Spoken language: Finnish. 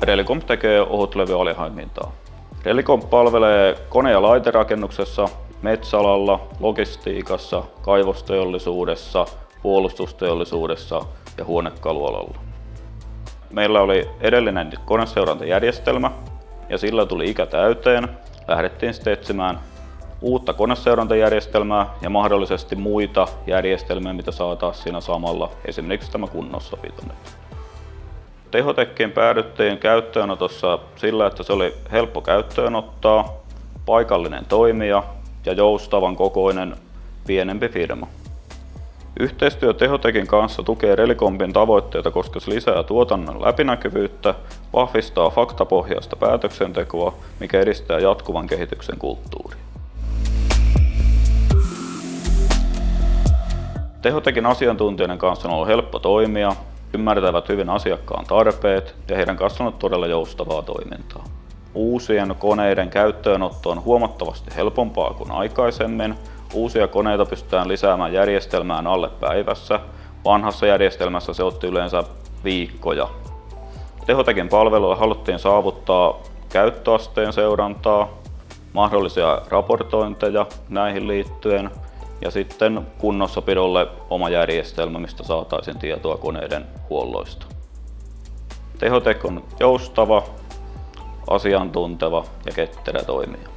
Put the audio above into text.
Relicomp tekee ohutlevyalihankintaa. Relicomp palvelee kone- ja laiterakennuksessa, metsäalalla, logistiikassa, kaivosteollisuudessa, puolustusteollisuudessa ja huonekalualalla. Meillä oli edellinen koneseurantajärjestelmä ja sillä tuli ikä täyteen. Lähdettiin sitten etsimään uutta koneseurantajärjestelmää ja muita järjestelmiä, mitä saataisiin siinä samalla, esimerkiksi tämä kunnossapito nyt. Tehotekkiin päädyttiin käyttöönotossa sillä, että se oli helppo käyttöönottaa, paikallinen toimija ja joustavan kokoinen pienempi firma. Yhteistyö Tehotekin kanssa tukee Relicompin tavoitteita, koska se lisää tuotannon läpinäkyvyyttä, vahvistaa faktapohjaista päätöksentekoa, mikä edistää jatkuvan kehityksen kulttuuria. Tehotekin asiantuntijoiden kanssa on ollut helppo toimia, ymmärtävät hyvin asiakkaan tarpeet ja heidän kanssaan on todella joustavaa toimintaa. Uusien koneiden käyttöönotto on huomattavasti helpompaa kuin aikaisemmin. Uusia koneita pystytään lisäämään järjestelmään alle päivässä. Vanhassa järjestelmässä se otti yleensä viikkoja. Tehotekin palveluilla haluttiin saavuttaa käyttöasteen seurantaa, mahdollisia raportointeja näihin liittyen ja sitten kunnossapidolle oma järjestelmä, mistä saataisiin tietoa koneiden huolloista. Tehotek on joustava, asiantunteva ja ketterä toimija.